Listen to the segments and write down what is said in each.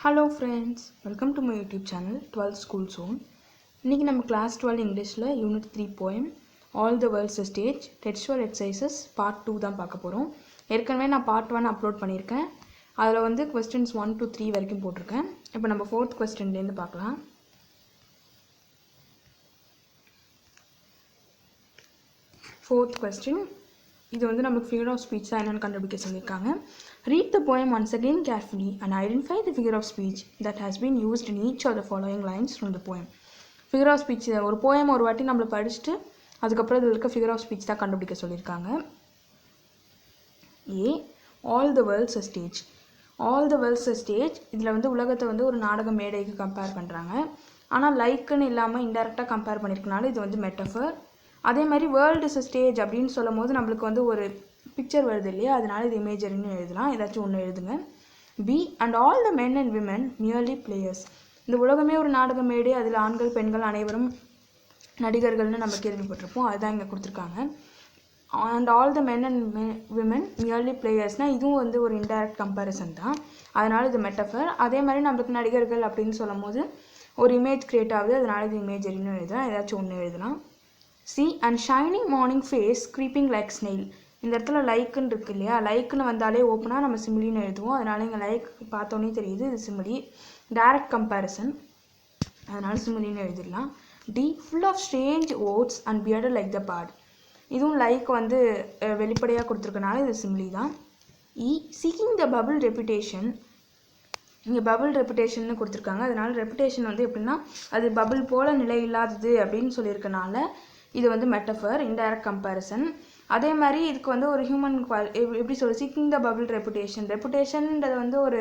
Hello friends, welcome to my YouTube channel 12th School Zone. இன்னைக்கு நம்ம class 12 இங்கிலீஷ்ல unit 3 poem All the World's a Stage textual exercises part 2 தான் பார்க்க போறோம். ஏற்கனவே நான் part 1 அப்லோட் பண்ணியிருக்கேன். அதில் வந்து questions 1 to 3 வரைக்கும் போட்டிருக்கேன். இப்போ நம்ம 4th questionல இருந்து பார்க்கலாம். 4th question, இது வந்து நமக்கு figure of speech தான் என்னன்னு கண்டுபிடிக்க சொல்லியிருக்காங்க. Read the poem once again carefully and identify the figure of speech that has been used in each of the following lines from the poem. Figure of speech ஒரு poem ஒரு வாட்டி நம்மள படிச்சுட்டு அதுக்கப்புறம் இதில் இருக்க figure of speech தான் கண்டுபிடிக்க சொல்லியிருக்காங்க. A. All the world's a stage. All the world's a stage இதில் வந்து உலகத்தை வந்து ஒரு நாடக மேடைக்கு கம்பேர் பண்ணுறாங்க. ஆனால் லைக்குன்னு இல்லாமல் இன்டெரக்டாக கம்பேர் பண்ணியிருக்கனால இது வந்து மெட்டஃபர். அதே மாதிரி வேர்ல்டு இஸ் அ ஸ்டேஜ் அப்படின்னு சொல்லும் போது நம்மளுக்கு வந்து ஒரு பிக்சர் வருது இல்லையா, அதனால இது இமேஜரின்னு எழுதலாம். ஏதாச்சும் ஒன்று எழுதுங்க. B. And all the men and women merely players. இந்த உலகமே ஒரு நாடக மேடை, அதில் ஆண்கள் பெண்கள் அனைவரும் நடிகர்கள்னு நம்ம கேள்விப்பட்டிருப்போம். அதுதான் இங்கே கொடுத்துருக்காங்க. And all the men and women merely பிளேயர்ஸ்னால் இதுவும் வந்து ஒரு இன்டைரக்ட் கம்பேரிசன் தான், அதனால இது மெட்டஃபர். அதே மாதிரி நம்மளுக்கு நடிகர்கள் அப்படின்னு சொல்லும் போது ஒரு இமேஜ் கிரியேட் ஆகுது, அதனால இது இமேஜரின்னு எழுதலாம். ஏதாச்சும் ஒன்று எழுதலாம். C. And shining morning face creeping like snail. இந்த இடத்துல லைக்குன்னு இருக்கு இல்லையா, லைக்குன்னு வந்தாலே ஓப்பனாக நம்ம சிமிலின்னு எழுதுவோம். அதனால இங்கே லைக் பார்த்தோன்னே தெரியுது இது சிமிலி, டைரக்ட் கம்பேரிசன், அதனால சிமிலின்னு எழுதிடலாம். D. Full of strange oaths and bearded like the pard. இதுவும் லைக் வந்து வெளிப்படையாக கொடுத்துருக்கனால இது சிமிலி தான். E. Seeking the bubble reputation. இங்கே பபிள் ரெப்புடேஷன்னு கொடுத்துருக்காங்க, அதனால ரெப்புடேஷன் வந்து எப்படின்னா அது பபிள் போல் நிலை இல்லாதது அப்படின்னு சொல்லியிருக்கனால இது வந்து மெட்டஃபர், இன்டைரக்ட் கம்பேரிசன். அதே மாதிரி இதுக்கு வந்து ஒரு ஹியூமன் எப்படி சொல்ல, சீக்கிங் த பபிள் ரெப்புடேஷன். ரெப்புடேஷன்ன்றது வந்து ஒரு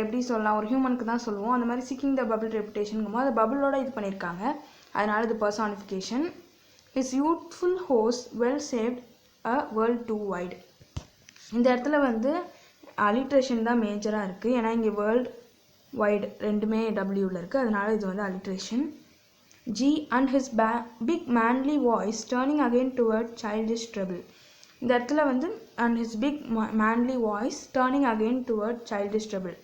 எப்படி சொல்லலாம், ஒரு ஹியூமனுக்கு தான் சொல்லுவோம். அந்த மாதிரி சீக்கிங் த பபிள் ரெப்புடேஷனுங்கும் போது அது பபிளோட இது பண்ணியிருக்காங்க, அதனால இது personification. His youthful hose well saved a world too wide. இந்த இடத்துல வந்து அலிட்ரேஷன் தான் மேஜராக இருக்குது, ஏன்னா இங்கே வேர்ல்ட் வைட் ரெண்டுமே டபிள்யூவில் இருக்குது, அதனால இது வந்து alliteration. G. and his big manly voice turning again toward childish trouble. இந்த இடத்துல வந்து and his big manly voice turning again toward childish trouble.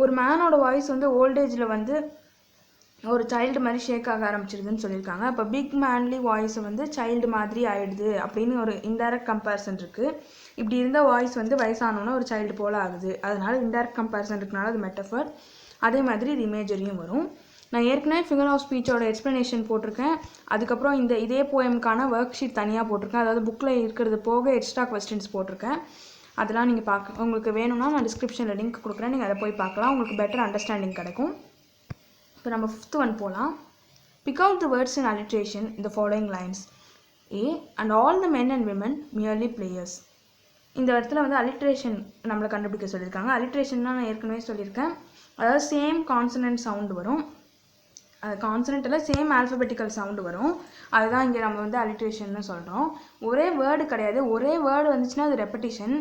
ஒரு மேனோட வாய்ஸ் வந்து ஓல்டேஜில் வந்து ஒரு சைல்டு மாதிரி ஷேக் ஆக ஆரம்பிச்சிருதுன்னு சொல்லியிருக்காங்க. அப்போ பிக் மேன்லி வாய்ஸ் வந்து சைல்டு மாதிரி ஆயிடுது அப்படின்னு ஒரு இன்டைரக்ட் கம்பேரிசன் இருக்குது. இப்படி இருந்த வாய்ஸ் வந்து வயசானோன்னா ஒரு சைல்டு போல் ஆகுது, அதனால இன்டைரக்ட் கம்பேரிசன் இருக்கனால அது மெட்டஃபர். அதே மாதிரி இது இமேஜரியும் வரும். நான் ஏற்கனவே ஃபிகர் ஆஃப் ஸ்பீச்சோட எக்ஸ்ப்ளனேஷன் போட்டிருக்கேன், அதுக்கப்புறம் இதே போயமுக்கான ஒர்க் ஷீட் தனியாக போட்டிருக்கேன், அதாவது புக்கில் இருக்கிறது போக எக்ஸ்ட்ரா கொஸ்டின்ஸ் போட்டிருக்கேன். அதெல்லாம் நீங்கள் உங்களுக்கு வேணும்னா நான் டிஸ்கிரிப்ஷனில் லிங்க் கொடுக்குறேன், நீங்கள் அதை போய் பார்க்கலாம், உங்களுக்கு பெட்டர் அண்டர்ஸ்டாண்டிங் கிடைக்கும். இப்போ நம்ம 5th ஒன் போகலாம். Pick out the words in alliteration இந்த following lines. A. And all the men and women merely players. இந்த இடத்துல வந்து அலிட்ரேஷன் நம்மளை கண்டுபிடிக்க சொல்லியிருக்காங்க. அலிட்ரேஷன்னா நான் ஏற்கனவே சொல்லியிருக்கேன், அதாவது சேம் கான்சனன்ட் சவுண்டு வரும், அது கான்சனண்ட்டில் சேம் ஆல்ஃபபெட்டிக்கல் சவுண்டு வரும், அதுதான் இங்கே நம்ம வந்து அலிட்ரேஷன்னு சொல்கிறோம். ஒரே வேர்டு கிடையாது, ஒரே வேர்டு வந்துச்சுன்னா அது ரெப்படிஷன்.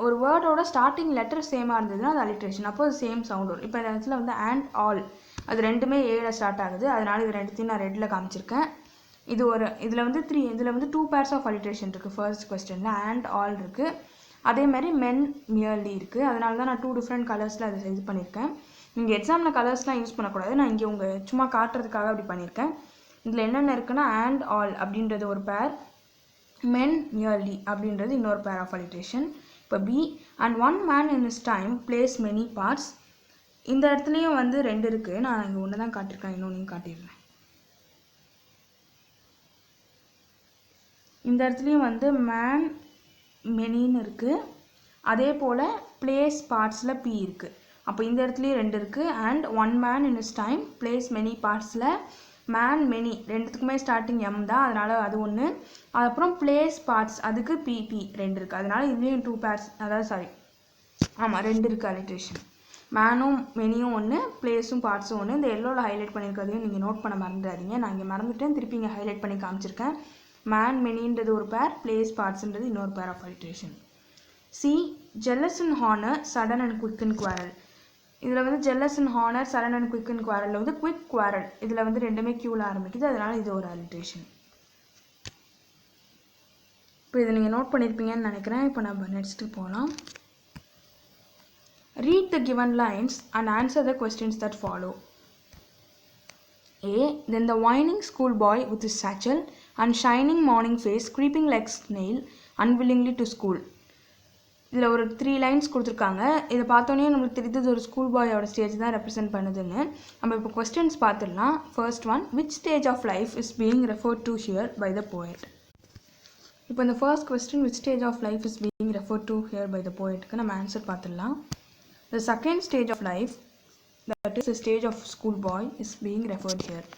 ஒரு வேர்டோட ஸ்டார்டிங் லெட்டர் சேமாக இருந்ததுன்னா அது அலிட்ரேஷன், அப்போ அது சேம் சவுண்ட் வரும். இப்போ இந்த இடத்துல வந்து அண்ட் ஆல் அது ரெண்டுமே ஏல ஸ்டார்ட் ஆகுது, அதனால இது ரெண்டுத்தையும் நான் ரெட்டில் காமிச்சிருக்கேன். இதில் வந்து 2 பேர்ஸ் ஆஃப் அலிட்ரேஷன் இருக்குது. ஃபர்ஸ்ட் கொஸ்டினில் அண்ட் ஆல் இருக்குது, அதே மாதிரி மென் மியர்லி இருக்குது, அதனால தான் நான் 2 டிஃப்ரெண்ட் கலர்ஸில் அதை இது பண்ணியிருக்கேன். நீங்கள் எக்ஸாமில் கலர்ஸ்லாம் யூஸ் பண்ணக்கூடாது, நான் இங்கே உங்கள் சும்மா காட்டுறதுக்காக அப்படி பண்ணியிருக்கேன். இதில் என்னென்ன இருக்குன்னா அண்ட் ஆல் அப்படின்றது ஒரு பேர், மென் நியர்லி அப்படின்றது இன்னொரு பேர் ஆஃப் அலிட்ரேஷன். இப்போ B. And one man in his time plays many parts. இந்த இடத்துலையும் வந்து 2 இருக்குது, நான் இங்கே ஒன்று தான் காட்டியிருக்கேன், இன்னொன்றையும் காட்டிடுறேன். இந்த இடத்துலையும் வந்து மேன் மெனின்னு இருக்குது, அதே போல் பிளேஸ் பார்ட்ஸில் பி இருக்குது. அப்போ இந்த இடத்துலையும் 2 இருக்குது. And one man in his time plays many பார்ட்ஸில் மேன் மெனி ரெண்டுத்துக்குமே ஸ்டார்டிங் எம் தான், அதனால் அது ஒன்று. அதுக்கப்புறம் பிளேஸ் பார்ட்ஸ் அதுக்கு பிபி 2 இருக்குது, அதனால் இதுலேயும் 2 பேர்ஸ், அதாவது ஆமாம் 2 இருக்குது அலிட்ரேஷன். மேனும் மெனியும் ஒன்று, பிளேஸும் பார்ட்ஸும் ஒன்று. இந்த எல்லோவில் ஹைலைட் பண்ணியிருக்கிறதையும் நீங்கள் நோட் பண்ண மறந்துடாதீங்க, நான் இங்கே மறந்துட்டேன், திருப்பி இங்கே ஹைலைட் பண்ணி காமிச்சிருக்கேன். மேன் மெனின்றது ஒரு பேர், பிளேஸ் பார்ட்ஸ்ன்றது இன்னொரு பேர் of alliteration. C. Jealous and honour sudden and quick and quarrel. இதில் வந்து jealous and honour sudden and quick and குவாரலில் வந்து குவிக் குவாரல் இதில் வந்து ரெண்டுமே கியூவில் ஆரம்பிக்குது, அதனால் இது ஒரு அலிட்ரேஷன். இப்போ இதை நீங்கள் நோட் பண்ணியிருப்பீங்கன்னு நினைக்கிறேன். இப்போ நம்ம நெக்ஸ்ட்டு போகலாம். Read the given lines and answer the questions that follow. A. Then the whining schoolboy with his satchel and shining morning face creeping like snail unwillingly to school. இதில் ஒரு 3 லைன்ஸ் கொடுத்துருக்காங்க. இதை பார்த்தோன்னே நம்மளுக்கு தெரியுது ஒரு ஸ்கூல் பாயோட ஸ்டேஜ் தான் ரெப்ரசென்ட் பண்ணுதுன்னு. நம்ம இப்போ கொஸ்டின்ஸ் பார்த்துடலாம். First one, which stage of life is being referred to here by the poet? இப்போ இந்த first question which stage of life is being referred to here by the போயட்க்கு நம்ம ஆன்சர் பார்த்துடலாம். The second stage of life, that is the stage of school boy, is being referred here.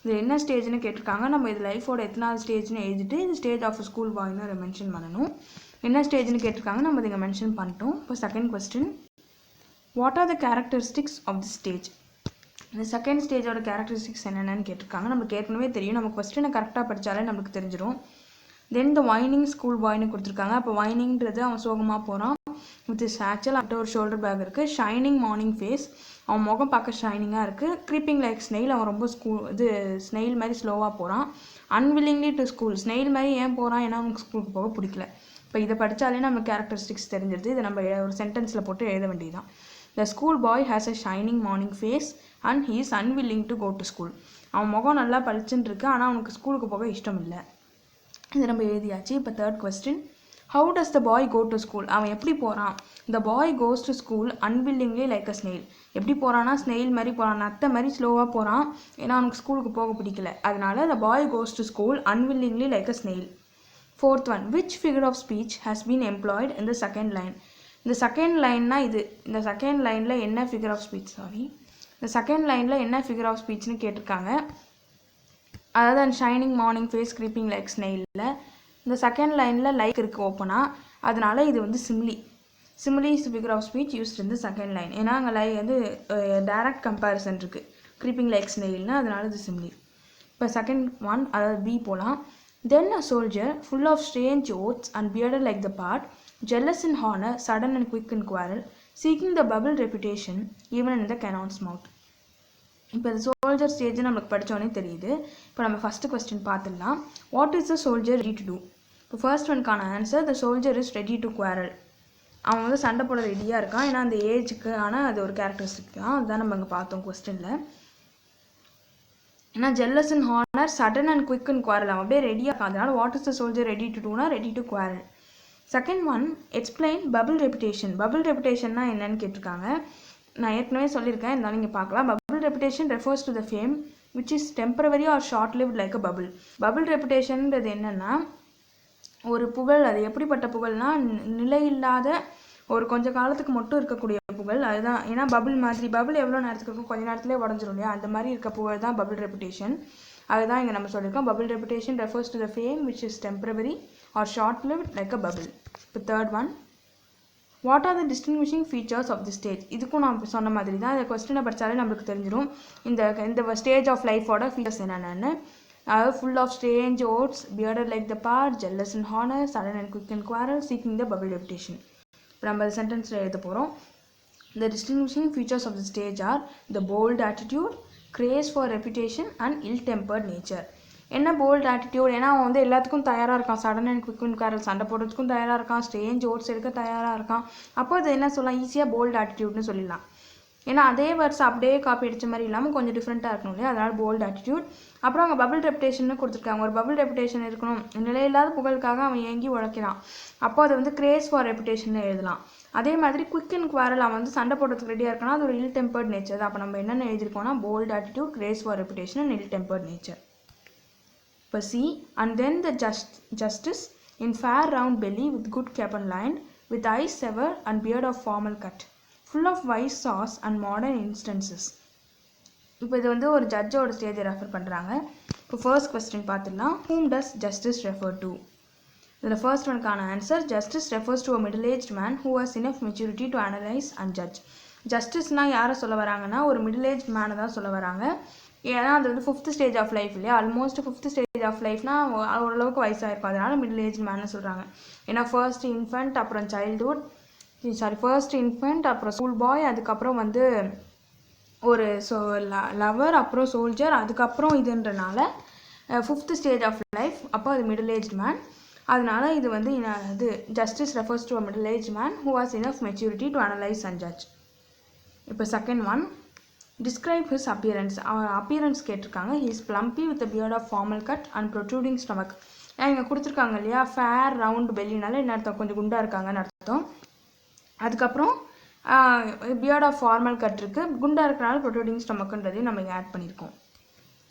இது என்ன ஸ்டேஜ்னு கேட்டிருக்காங்க. நம்ம இது லைஃபோட எத்தனாவது ஸ்டேஜ்னு எழுதிட்டு இது ஸ்டேஜ் ஆஃப் ஸ்கூல் பாய்னு அதை மென்ஷன் பண்ணணும். என்ன ஸ்டேஜ்னு கேட்டிருக்காங்க, நம்ம இதை மென்ஷன் பண்ணிட்டோம். இப்போ second question, what are the characteristics of the stage? இந்த செகண்ட் ஸ்டேஜோட கேரக்டரிஸ்டிக்ஸ் என்னென்னு கேட்டிருக்காங்க. நமக்கு ஏற்கனவே தெரியும், நம்ம கொஸ்டினை கரெக்டாக படித்தாலே நமக்கு தெரிஞ்சிடும். தென் த வைனிங் ஸ்கூல் பாய்னு கொடுத்துருக்காங்க. அப்போ வைனிங்கிறது அவன் சோகமாக போகிறான். வித் சேச்சல் அட்ட ஒரு ஷோல்டர் பேக் இருக்குது. ஷைனிங் மார்னிங் ஃபேஸ், அவன் முகம் பார்க்க ஷைனிங்காக இருக்குது. க்ரீப்பிங் லைக் ஸ்னெயில், அவன் ரொம்ப ஸ்னெயில் மாதிரி ஸ்லோவாக போகிறான். அன்வில்லிங்லி டு ஸ்கூல், ஸ்னெயில் மாதிரி ஏன் போகிறான், ஏன்னா அவனுக்கு ஸ்கூலுக்கு போக பிடிக்கல. இப்போ இதை படித்தாலே நம்ம கேரக்டரிஸ்டிக்ஸ் தெரிஞ்சிருது. இதை நம்ம ஒரு சென்டென்ஸில் போட்டு எழுத வேண்டியதுதான். The school boy has a shining morning face and he is unwilling to go to school. அவன் முகம் நல்லா பளிச்சுன்னு இருக்கு, ஆனால் அவனுக்கு ஸ்கூலுக்கு போக இஷ்டம் இல்லை. இது நம்ம எழுதியாச்சு. இப்போ third question, how does the boy go to school? அவன் எப்படி போகிறான்? The boy goes to school unwillingly like a snail. எப்படி போகிறான்னா ஸ்னெயில் மாதிரி போகிறான், நத்தை மாதிரி ஸ்லோவாக போகிறான், ஏன்னா அவனுக்கு ஸ்கூலுக்கு போக பிடிக்கல. அதனால the boy goes to school unwillingly like a snail. Fourth one, which figure of speech has been employed in the second line? இந்த செகண்ட் லைன்னா இது, இந்த செகண்ட் லைனில் என்ன ஃபிகர் ஆஃப் ஸ்பீச், இந்த செகண்ட் லைனில் என்ன ஃபிகர் ஆஃப் ஸ்பீச்னு கேட்டிருக்காங்க. அதாவது அந்த shining morning face creeping like ஸ்னெயிலில் இந்த செகண்ட் லைனில் லைக் இருக்குது ஓப்பனாக, அதனால இது வந்து simile is figure of speech used இந்த செகண்ட் லைன். ஏன்னா அங்கே டைரக்ட் கம்பேரிசன் இருக்குது க்ரீப்பிங் லைக் ஸ்னெயில்னு, அதனால இது சிமிலி. இப்போ செகண்ட் ஒன், அதாவது பி போகலாம். Then a soldier, full of strange oaths and bearded like the part, jealous in honor, sudden and quick in quarrel, seeking the bubble reputation even in the cannon's mouth. இப்போ இந்த soldier stage நம்மளுக்கு படித்தோன்னே தெரியுது. இப்போ நம்ம first question பார்த்துடலாம். What is the soldier ready to do? இப்போ first ஒன்க்கான answer, the soldier is ready to quarrel. அவன் வந்து சண்டை போட ரெடியாக இருக்கான், ஏன்னா அந்த ஏஜுக்கு ஆனால் அது ஒரு கேரக்டரிஸ்டிக் தான். அதுதான் நம்ம அங்கே பார்த்தோம் கொஸ்டினில். ஏன்னா jealous in honour, sudden and quick and quarrel, அவன் அப்படியே ரெடியாக இருக்கான். அதனால what is the soldier ready to டூனா ready to quarrel. Second one, explain bubble reputation. Bubble ரெப்புடேஷன்னா என்னன்னு கேட்டிருக்காங்க. நான் ஏற்கனவே சொல்லியிருக்கேன், இருந்தாலும் நீங்கள் பார்க்கலாம். Bubble reputation refers to the fame which is temporary or short lived like a bubble. Bubble ரெப்புடேஷன்ன்றது என்னென்னா ஒரு புகழ். அது எப்படிப்பட்ட புகழ்னா நிலையில்லாத ஒரு கொஞ்சம் காலத்துக்கு மட்டும் இருக்கக்கூடிய புகழ். அதுதான், ஏன்னா பபிள் மாதிரி, பபிள் எவ்வளோ நேரத்துக்கு இருக்கும், கொஞ்சம் நேரத்துலேயே உடஞ்சிரும் இல்லையா, அந்த மாதிரி இருக்க புகழ் தான் பபிள் ரெப்புடேஷன். அதுதான் இங்கே நம்ம சொல்லியிருக்கோம். Bubble reputation refers to the fame which is temporary or short lived like a bubble. இப்போ third one, what are the distinguishing features of the stage? இதுக்கும் நான் சொன்ன மாதிரி தான், இந்த கொஸ்டினை படித்தாலே நம்மளுக்கு தெரிஞ்சிடும் இந்த ஸ்டேஜ் ஆஃப் லைஃபோட ஃபீச்சர்ஸ் என்னென்னு. அதாவது full of strange oaths, bearded like the pard, jealous in honour, sudden and quick and quarrel, seeking the bubble reputation. இப்போ நம்ம சென்டென்ஸில் எழுத போகிறோம். The distinguishing features of the stage are the bold attitude, craze for reputation and ill-tempered nature. என்ன bolt attitude? ஏன்னா அவன் வந்து எல்லாத்துக்கும் தயாராக இருக்கான். Sudden and quick and quarrel, சண்டை போடுறதுக்கும் தயாராக இருக்கான். ஸ்ட்ரேஞ்ச் ஓட்ஸ் எடுக்க தயாராக இருக்கான். அப்போ அது என்ன சொல்லலாம், ஈஸியாக போல்ட் ஆட்டிடியூட்னு சொல்லிடலாம். ஏன்னா அதே வேர்ட்ஸ் அப்படியே காப்பி அடித்த மாதிரி இல்லாமல் கொஞ்சம் டிஃப்ரெண்ட்டாக இருக்கணும் இல்லையா, அதனால் போல்ட் ஆட்டிடியூட். அப்புறம் அவங்க பபிள் ரெப்புடேஷன் கொடுத்துருக்காங்க. ஒரு பபிள் ரெப்புடேஷன் இருக்கணும், நிலையில்லாத புகழுக்காக அவன் ஏங்கி உழைக்கிறான். அப்போ அது வந்து கிரேஸ் ஃபார் ரெப்புடேஷன் எழுதலாம். அதே மாதிரி குவிக் அண்ட் குவாரல், அவன் வந்து சண்டை போடுறதுக்கு ரெடியாக இருக்கானா, அது ஒரு இல் டெம்பர்ட் நேச்சர் தான். அப்போ நம்ம என்னென்ன எழுதிருக்கோம்னா bold attitude, craze for reputation and ill tempered nature. இப்போ C, and then the justice in fair round belly with good cape and line, with eyes severe and beard of formal cut, full of wise saws and modern instances. இப்போ இது வந்து ஒரு ஜட்ஜோட ஸ்டேஜை refer பண்ணுறாங்க. இப்போ first question பார்த்துடலாம். Whom does justice refer to? இதில் first ஒன்க்கான answer, justice refers to a middle aged man who has enough maturity to analyse and judge. ஜஸ்டிஸ்னால் யாரை சொல்ல வராங்கன்னா ஒரு மிடில் ஏஜ் மேனை தான் சொல்ல வராங்க. ஏன்னா அது வந்து 5th ஸ்டேஜ் ஆஃப் லைஃப் இல்லையா, ஆல்மோஸ்ட் 5th ஸ்டேஜ் ஆஃப் லைஃப்னால் ஓரளவுக்கு வயசாக இருக்கும், அதனால் மிடில் ஏஜ் மேன்னு சொல்கிறாங்க. ஏன்னா ஃபர்ஸ்ட் இன்ஃபென்ட், அப்புறம் சைல்டுஹுட், ஃபர்ஸ்ட் இன்ஃபென்ட், அப்புறம் ஸ்கூல் பாய், அதுக்கப்புறம் வந்து ஒரு லவர், அப்புறம் சோல்ஜர், அதுக்கப்புறம் இதுன்றனால 5th ஸ்டேஜ் ஆஃப் லைஃப். அப்போ அது மிடில் ஏஜ் மேன். அதனால இது வந்து justice refers to a middle age man who has enough maturity to analyse and judge. இப்போ second one, describe his appearance. அவன் அப்பியரன்ஸ் கேட்டிருக்காங்க. He is plumpy with beard of formal cut and protruding stomach. இங்கே கொடுத்துருக்காங்க இல்லையா, fair round பெல்லினால என்ன அர்த்தம், கொஞ்சம் குண்டாக இருக்காங்கன்னு அர்த்தம். அதுக்கப்புறம் பியர்ட் ஆஃப் ஃபார்மல் கட் இருக்குது, குண்டாக இருக்கிறனால ப்ரொட்ரூடிங் ஸ்டமக்குன்றதையும் நம்ம இங்கே ஆட் பண்ணியிருக்கோம்.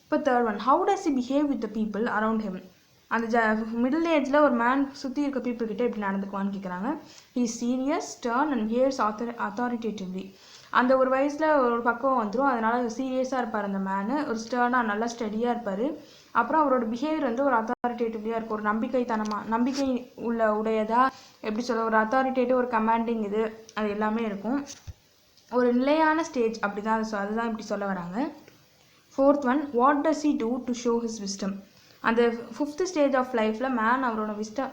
இப்போ third one, how does he behave with the people around him. அந்த மிடில் ஏஜில் ஒரு மேன் சுற்றி இருக்க பீப்புள் கிட்ட எப்படி நடந்துக்குவான்னு கேட்குறாங்க. He is serious, stern and behaves authoritatively. அந்த ஒரு வயசில் ஒரு பக்குவம் வந்துடும், அதனால் சீரியஸாக இருப்பார் அந்த மேனு, ஒரு ஸ்டர்னாக நல்லா ஸ்டடியாக இருப்பார். அப்புறம் அவரோட பிஹேவியர் வந்து ஒரு அத்தாரிட்டேட்டிவ்லியாக இருக்கும், ஒரு நம்பிக்கை உடையதாக எப்படி சொல்ல, ஒரு அத்தாரிட்டேட்டிவ், ஒரு கமாண்டிங் இது அது எல்லாமே இருக்கும். ஒரு நிலையான ஸ்டேஜ் அப்படி தான் அதுதான் இப்படி சொல்ல வராங்க. Fourth one, what does he two to show his wisdom. அந்த 5th ஸ்டேஜ் ஆஃப் லைஃப்பில் மேன் அவரோட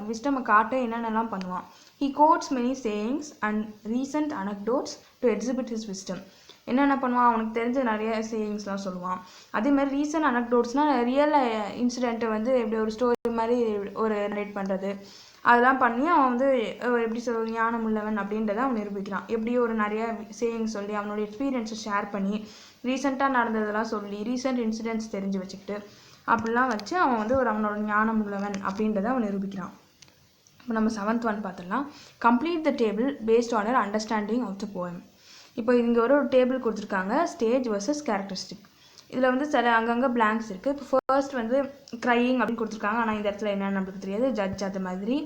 விஸ்டமை காட்ட என்னென்னலாம் பண்ணுவான். He quotes many sayings and recent anecdotes to exhibit his wisdom. என்னென்ன பண்ணுவான், அவனுக்கு தெரிஞ்ச நிறைய சேயிங்ஸ்லாம் சொல்லுவான். அதேமாதிரி ரீசன்ட் அனக்டோட்ஸ்னால் ரியல் இன்சிடெண்ட்டை வந்து எப்படி ஒரு ஸ்டோரி மாதிரி ஒரு நரேட் பண்ணுறது, அதெல்லாம் பண்ணி அவன் வந்து எப்படி சொல்ல ஞானம் உள்ளவன் அப்படின்றத அவன் நிரூபிக்கிறான். எப்படி ஒரு நிறைய சேயிங்ஸ் சொல்லி அவனோட எக்ஸ்பீரியன்ஸை ஷேர் பண்ணி ரீசெண்டாக நடந்ததெல்லாம் சொல்லி ரீசெண்ட் இன்சிடென்ட்ஸ் தெரிஞ்சு வச்சுக்கிட்டு அப்படிலாம் வச்சு அவன் வந்து அவனோட ஞானம் உள்ளவன் அப்படின்றத அவன் நிரூபிக்கிறான். இப்போ நம்ம 7th ஒன் பார்த்துடலாம். Complete the table based on your understanding of the poem. இப்போ இங்கே ஒரு டேபிள் கொடுத்துருக்காங்க, ஸ்டேஜ் வர்சஸ் கேரக்டரிஸ்டிக். இதில் வந்து சில அங்கங்கே பிளாங்க்ஸ் இருக்குது. இப்போ ஃபர்ஸ்ட் வந்து க்ரையிங் அப்படின்னு கொடுத்துருக்காங்க, ஆனால் இந்த இடத்துல என்னென்னு நம்மளுக்கு தெரியாது. ஜட்ஜ் அது மாதிரி.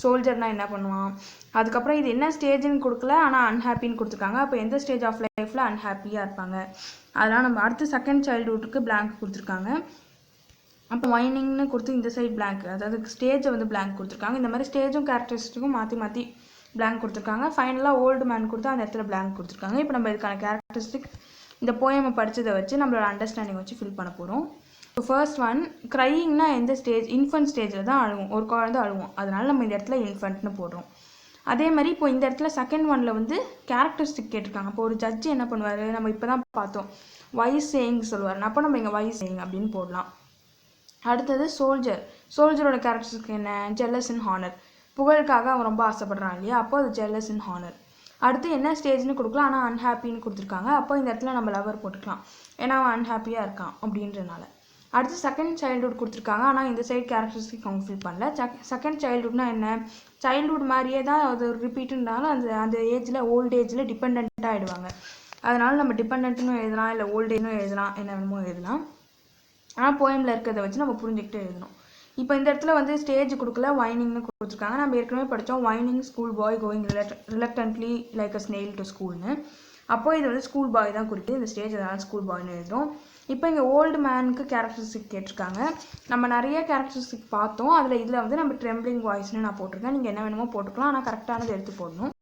சோல்ஜர்னால் என்ன பண்ணுவான். அதுக்கப்புறம் இது என்ன ஸ்டேஜ்னு கொடுக்கல, ஆனால் அன்ஹாப்பின்னு கொடுத்துருக்காங்க. அப்போ எந்த ஸ்டேஜ் ஆஃப் லைஃப்பில் அன்ஹாப்பியாக இருப்பாங்க, அதெல்லாம் நம்ம அடுத்து செகண்ட் சைல்டுஹுட்டுக்கு பிளாங்க் கொடுத்துருக்காங்க. அப்போ வைனிங்னு கொடுத்து இந்த சைட் பிளாங்க், அதாவது ஸ்டேஜை வந்து பிளாங்க் கொடுத்துருக்காங்க. இந்த மாதிரி ஸ்டேஜும் கேரக்டரிஸ்டிக்கும் மாற்றி பிளாங்க் கொடுத்துருக்காங்க. ஃபைனலாக ஓல்டு மேன் கொடுத்து அந்த இடத்துல பிளாங்க் கொடுத்துருக்காங்க. இப்போ நம்ம இதுக்கான கேரக்டரிஸ்டிக் இந்த போயமை படித்ததை வச்சு நம்மளோட அண்டர்ஸ்டாண்டிங் வச்சு ஃபில் பண்ண போகிறோம். இப்போ ஃபர்ஸ்ட் ஒன், க்ரையிங்னா எந்த ஸ்டேஜ், இன்ஃபன்ட் ஸ்டேஜில் தான் அழுவோம், ஒரு குழந்தை அழுவோம், அதனால நம்ம இந்த இடத்துல இன்ஃபன்ட்னு போடுறோம். அதே மாதிரி இப்போ இந்த இடத்துல செகண்ட் ஒனில் வந்து கேரக்டரிஸ்டிக் கேட்டிருக்காங்க. இப்போ ஒரு ஜட்ஜு என்ன பண்ணுவார், நம்ம இப்போ தான் பார்த்தோம், வைஸ் சேயிங் சொல்லுவார். அப்போ நம்ம இங்கே வைஸ் சேயிங் அப்படின்னு போடலாம். அடுத்தது சோல்ஜரோட கேரக்டரிஸ்டிக் என்ன, ஜெல்லஸ் இன் ஹானர். புகழுக்காக அவன் ரொம்ப ஆசைப்படுறான் இல்லையா, அப்போ அது ஜெல்லஸ் இன் ஹானர். அடுத்து என்ன ஸ்டேஜ்னு கொடுக்கலாம், ஆனால் அன்ஹாப்பின்னு கொடுத்துருக்காங்க. அப்போ இந்த இடத்துல நம்ம லவர் போட்டுக்கலாம், ஏன்னா அவன் அன்ஹாப்பியாக இருக்கான் அப்படின்றனால. அடுத்து செகண்ட் சைல்டுஹுட் கொடுத்துருக்காங்க, ஆனால் இந்த சைடு கேரக்டரிஸ்டிக் அவங்க ஃபில் பண்ணல. செகண்ட் சைல்டுஹுட்னா என்ன, சைல்டுஹுட் மாதிரியே தான் அது ரிப்பீட்டுனாலும் அந்த ஏஜில் ஓல்டு ஏஜில் டிபெண்ட்டாக ஆகிடுவாங்க. அதனால் நம்ம டிபெண்ட்னு எழுதலாம், இல்லை ஓல்டேஜ்னு எழுதலாம், என்ன வேணுமோ எழுதலாம். ஆனால் போயமில் இருக்கிறத வச்சு நம்ம புரிஞ்சுக்கிட்டு எழுதணும். இப்போ இந்த இடத்துல வந்து ஸ்டேஜ் கொடுக்கல, வைனிங்னு கொடுத்துருக்காங்க. நம்ம ஏற்கனவே படித்தோம், whining school boy going reluctantly like a snail to ஸ்கூல்னு. அப்போ இது வந்து ஸ்கூல் பாய் தான் குறிக்குது, இந்த ஸ்டேஜ் அதனால் ஸ்கூல் பாய்னு எழுதுறோம். இப்போ இங்கே ஓல்டு மேனுக்கு கேரக்டரிஸ்டிக் கேட்டிருக்காங்க. நம்ம நிறைய கேரக்டரிஸ்டிக் பார்த்தோம், இதில் வந்து நம்ம ட்ரெம்பிளிங் வாய்ஸ்னு நான் போட்டிருக்கேன். நீங்கள் என்ன வேணுமோ போட்டுக்கலாம், ஆனால் கரெக்டானது எடுத்து போடணும்.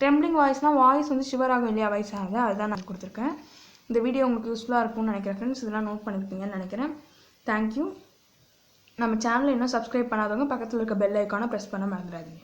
ட்ரெம்பிளிங் வாய்ஸ்னால் வாய்ஸ் வந்து ஷிவர் ஆகும் இல்லையா, வாய்ஸ் ஆகுது, அதுதான் நான் கொடுத்துருக்கேன். இந்த வீடியோ உங்களுக்கு யூஸ்ஃபுல்லாக இருக்கும்னு நினைக்கிறேன் ஃப்ரெண்ட்ஸ். இதெல்லாம் நோட் பண்ணியிருப்பீங்கன்னு நினைக்கிறேன். தேங்க்யூ. நம்ம சேனலை இன்னும் சப்ஸ்கிரைப் பண்ணாதவங்க பக்கத்தில் இருக்க பெல் ஐக்கானை ப்ரெஸ் பண்ண மறந்துடாதீங்க.